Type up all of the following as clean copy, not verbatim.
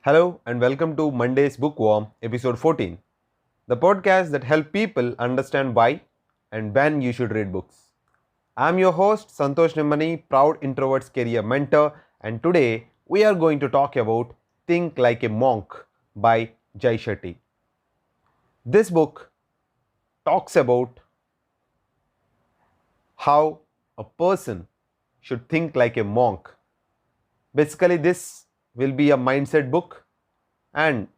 Hello and welcome to Mondays Bookworm, episode 14, the podcast that helps people understand why and when you should read books. I'm your host, Santhosh Nimmani, proud Introverts Career mentor, and today we are going to talk about Think Like a Monk by Jay Shetty. This book talks about how a person should think like a monk. Basically, this will be a mindset book, and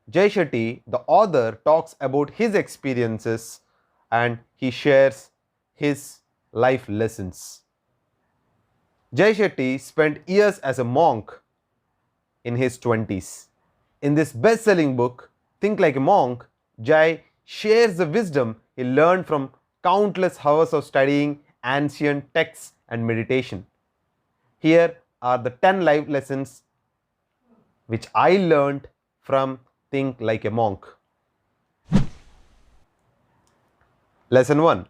Jay Shetty, the author, talks about his experiences and he shares his life lessons. Jay Shetty spent years as a monk in his 20s. In this best-selling book, Think Like a Monk, Jay shares the wisdom he learned from countless hours of studying ancient texts and meditation. Here are the 10 life lessons which I learned from Think Like a Monk. Lesson 1.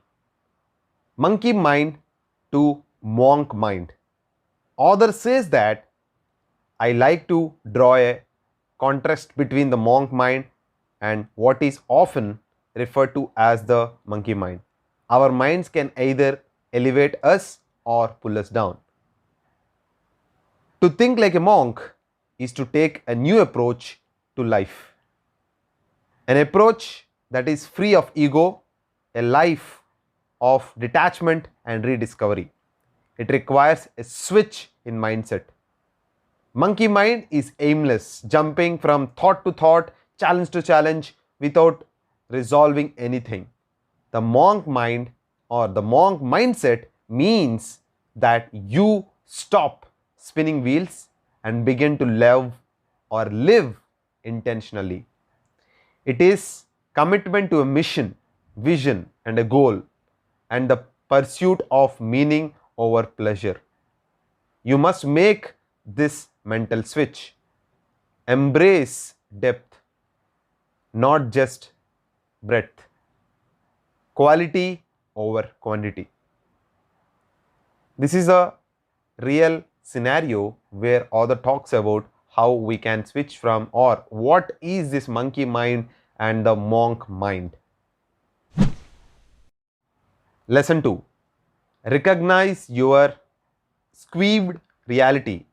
Monkey mind to monk mind. Author says that I like to draw a contrast between the monk mind and what is often referred to as the monkey mind. Our minds can either elevate us or pull us down. To think like a monk is to take a new approach to life. An approach that is free of ego, a life of detachment and rediscovery. It requires a switch in mindset. Monkey mind is aimless, jumping from thought to thought, challenge to challenge without resolving anything. The monk mind or the monk mindset means that you stop spinning wheels and begin to live intentionally. It is commitment to a mission, vision, and a goal, and the pursuit of meaning over pleasure. You must make this mental switch. Embrace depth, not just breadth. Quality over quantity. This is a real scenario where author talks about how we can switch from or what is this monkey mind and the monk mind. Lesson 2. Recognize your squeezed reality.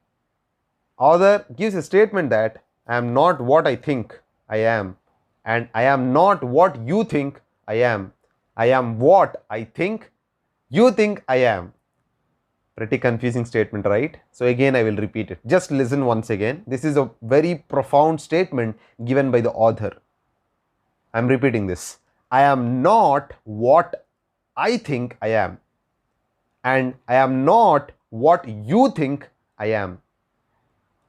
Author gives a statement that I am not what I think I am, and I am not what you think I am. I am what I think you think I am. Pretty confusing statement, right? So again I will repeat it. Just listen once again. This is a very profound statement given by the author. I am repeating this. I am not what I think I am, and I am not what you think I am.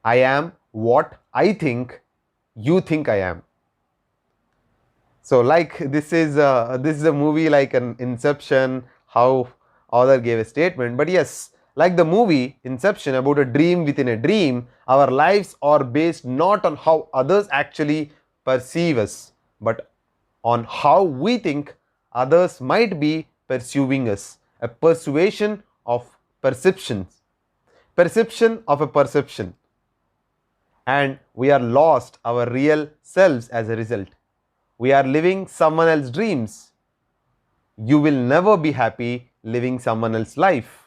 I am what I think you think I am. So like this is a movie like an Inception, how author gave a statement. But yes, like the movie Inception about a dream within a dream, our lives are based not on how others actually perceive us, but on how we think others might be perceiving us. A persuasion of perceptions, perception of a perception, and we are lost our real selves as a result. We are living someone else's dreams. You will never be happy living someone else's life.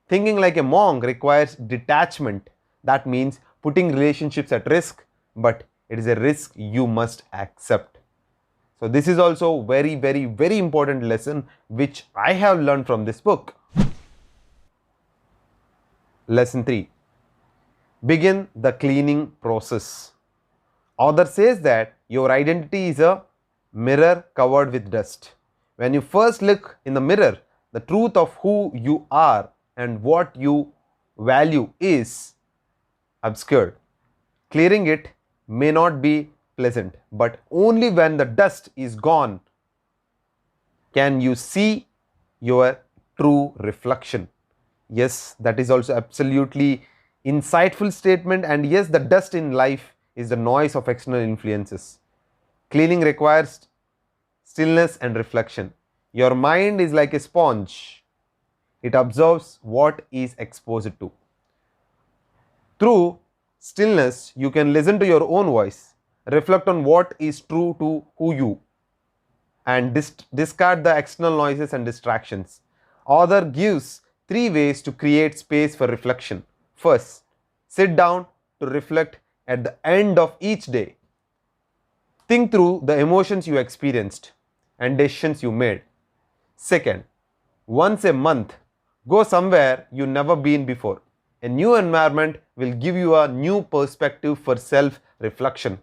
Thinking like a monk requires detachment. That means putting relationships at risk, but it is a risk you must accept. So this is also very, very, very important lesson which I have learned from this book. Lesson 3. Begin the cleaning process. Author says that your identity is a mirror covered with dust. When you first look in the mirror, the truth of who you are and what you value is obscured. Clearing it may not be pleasant, but only when the dust is gone can you see your true reflection. Yes, that is also absolutely insightful statement, and yes, the dust in life is the noise of external influences. Cleaning requires stillness and reflection. Your mind is like a sponge. It absorbs what is exposed to. Through stillness, you can listen to your own voice, reflect on what is true to who you, and discard the external noises and distractions. Author gives 3 ways to create space for reflection. First, sit down to reflect at the end of each day. Think through the emotions you experienced and decisions you made. Second, once a month, go somewhere you never been before. A new environment will give you a new perspective for self reflection.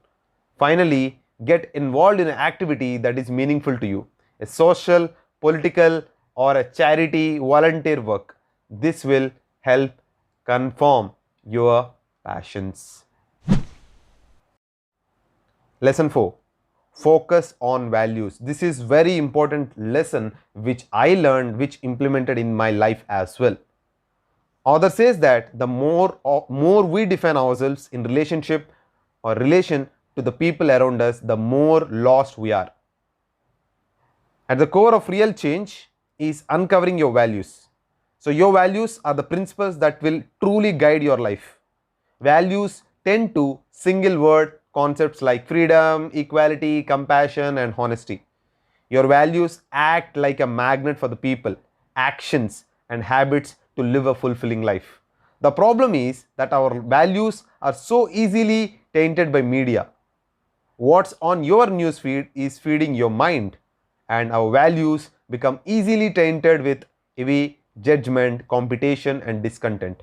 Finally, get involved in an activity that is meaningful to you, a social, political, or a charity volunteer work. This will help confirm your passions. Lesson 4, focus on values. This is very important lesson which I learned, which implemented in my life as well. Author says that the more we define ourselves in relationship or relation to the people around us, the more lost we are. At the core of real change is uncovering your values. So your values are the principles that will truly guide your life. Values tend to single word concepts like freedom, equality, compassion, and honesty. Your values act like a magnet for the people, actions, and habits to live a fulfilling life. The problem is that our values are so easily tainted by media. What's on your newsfeed is feeding your mind, and our values become easily tainted with heavy judgment, competition, and discontent.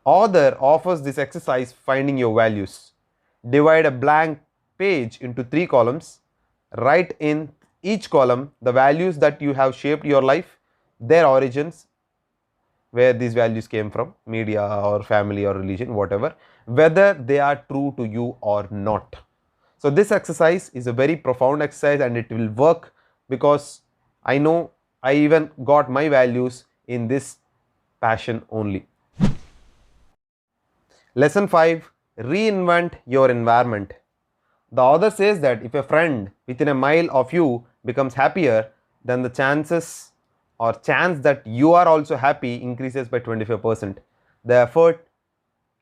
Author offers this exercise, finding your values. Divide a blank page into 3 columns. Write in each column the values that you have shaped your life, their origins, where these values came from, media or family or religion, whatever, whether they are true to you or not. So this exercise is a very profound exercise, and it will work because I know I even got my values in this passion only. Lesson 5, reinvent your environment. The author says that if a friend within a mile of you becomes happier, then the chance that you are also happy increases by 25%. The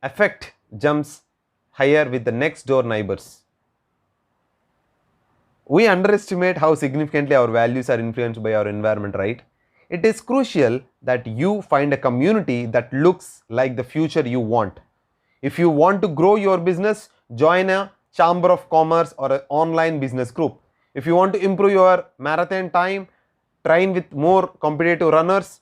effect jumps higher with the next door neighbors. We underestimate how significantly our values are influenced by our environment, right? It is crucial that you find a community that looks like the future you want. If you want to grow your business, join a chamber of commerce or an online business group. If you want to improve your marathon time, train with more competitive runners,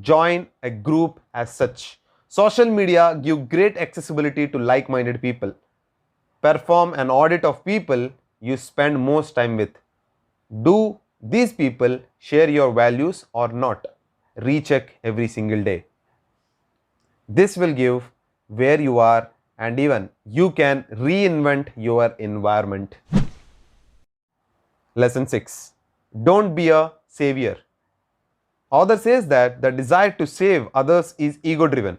join a group as such. Social media give great accessibility to like-minded people. Perform an audit of people you spend most time with. Do these people share your values or not? Recheck every single day. This will give where you are, and even you can reinvent your environment. Lesson 6, don't be a savior. Author says that the desire to save others is ego driven.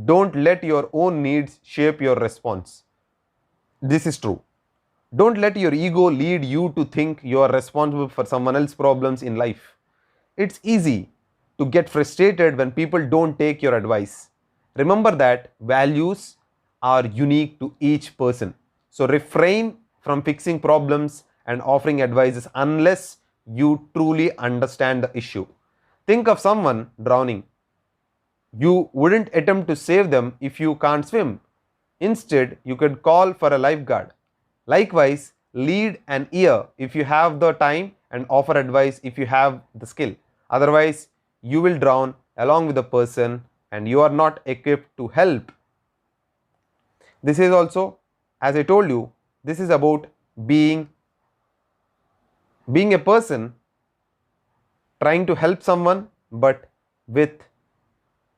Don't let your own needs shape your response. This is true. Don't let your ego lead you to think you are responsible for someone else's problems in life. It's easy to get frustrated when people don't take your advice. Remember that values are unique to each person. So refrain from fixing problems and offering advices unless you truly understand the issue. Think of someone drowning. You wouldn't attempt to save them if you can't swim. Instead, you could call for a lifeguard. Likewise, lead an ear if you have the time and offer advice if you have the skill. Otherwise, you will drown along with the person and you are not equipped to help. This is also, as I told you, this is about being a person trying to help someone, but with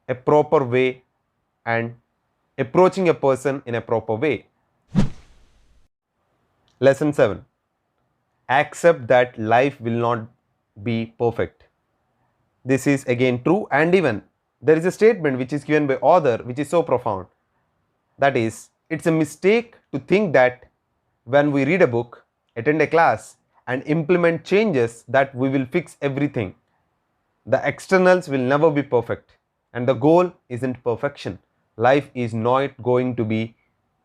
a proper way and approaching a person in a proper way. Lesson 7, accept that life will not be perfect. This is again true, and even there is a statement which is given by author which is so profound. That is, it's a mistake to think that when we read a book, attend a class, and implement changes that we will fix everything. The externals will never be perfect, and the goal isn't perfection. Life is not going to be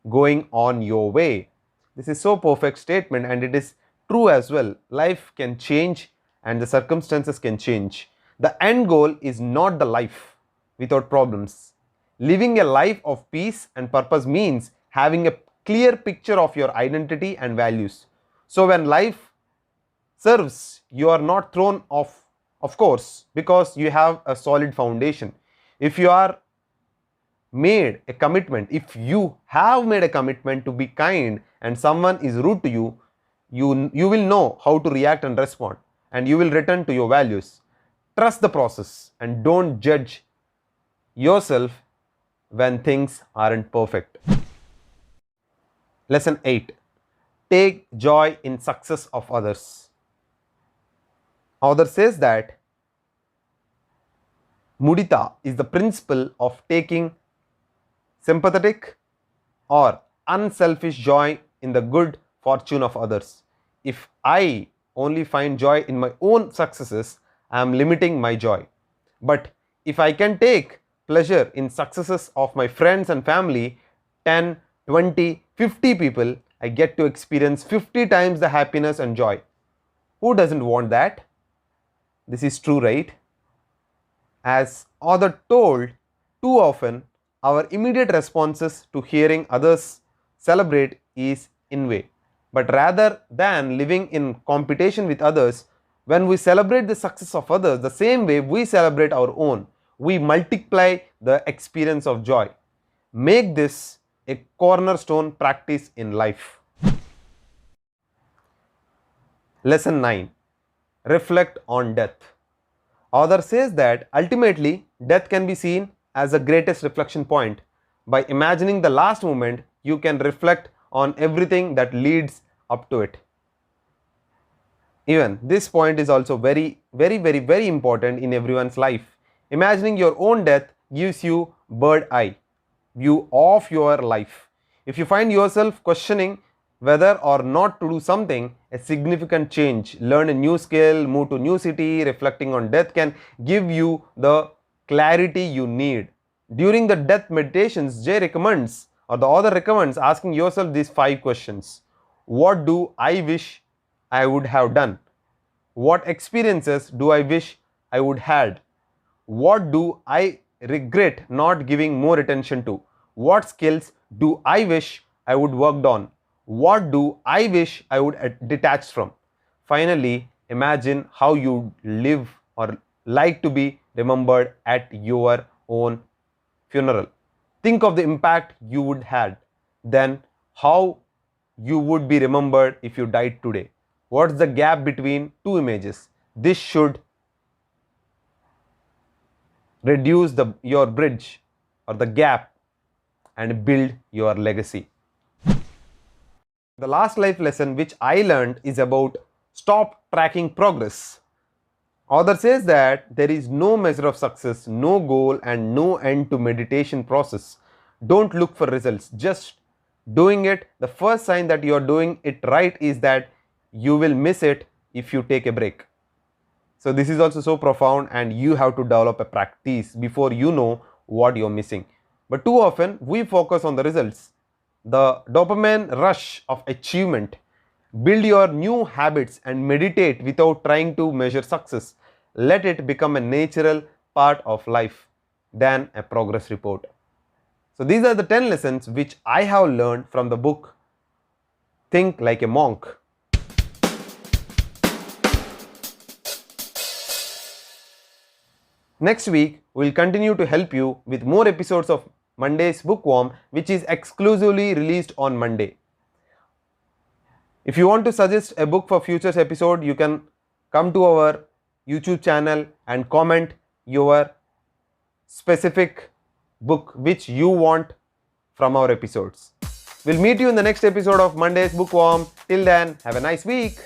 going on your way. This is so perfect statement, and it is true as well. Life can change and the circumstances can change. The end goal is not the life without problems. Living a life of peace and purpose means having a clear picture of your identity and values. So when life serves, you are not thrown off, of course, because you have a solid foundation. If you are made a commitment, if you have made a commitment to be kind and someone is rude to you, you will know how to react and respond, and you will return to your values. Trust the process and don't judge yourself when things aren't perfect. Lesson 8. Take joy in success of others. Author says that mudita is the principle of taking sympathetic or unselfish joy in the good fortune of others. If I only find joy in my own successes, I am limiting my joy. But if I can take pleasure in successes of my friends and family, 10, 20, 50 people, I get to experience 50 times the happiness and joy. Who doesn't want that? This is true, right? As author told, too often our immediate responses to hearing others celebrate is envy. But rather than living in competition with others, when we celebrate the success of others the same way we celebrate our own, we multiply the experience of joy. Make this a cornerstone practice in life. Lesson 9. Reflect on death. Author says that ultimately death can be seen as the greatest reflection point. By imagining the last moment, you can reflect on everything that leads up to it. Even this point is also very important in everyone's life. Imagining your own death gives you bird eye view of your life. If you find yourself questioning whether or not to do something, a significant change, learn a new skill, move to a new city, reflecting on death can give you the clarity you need. During the death meditations, Jay recommends, or the author recommends, asking yourself these 5 questions. What do I wish I would have done? What experiences do I wish I would had? What do I regret not giving more attention to? What skills do I wish I would worked on? What do I wish I would detach from? Finally, imagine how you live or like to be remembered at your own funeral. Think of the impact you would had. Then how you would be remembered if you died today. What's the gap between 2 images? This should reduce your bridge or the gap and build your legacy. The last life lesson which I learned is about stop tracking progress. Author says that there is no measure of success, no goal and no end to meditation process. Don't look for results, just doing it. The first sign that you are doing it right is that you will miss it if you take a break. So this is also so profound, and you have to develop a practice before you know what you're missing. But too often we focus on the results, the dopamine rush of achievement. Build your new habits and meditate without trying to measure success. Let it become a natural part of life than a progress report. So these are the 10 lessons which I have learned from the book Think Like a Monk. Next week, we will continue to help you with more episodes of Mondays Bookworm, which is exclusively released on Monday. If you want to suggest a book for future episode, you can come to our YouTube channel and comment your specific book which you want from our episodes. We'll meet you in the next episode of Mondays Bookworm. Till then, have a nice week.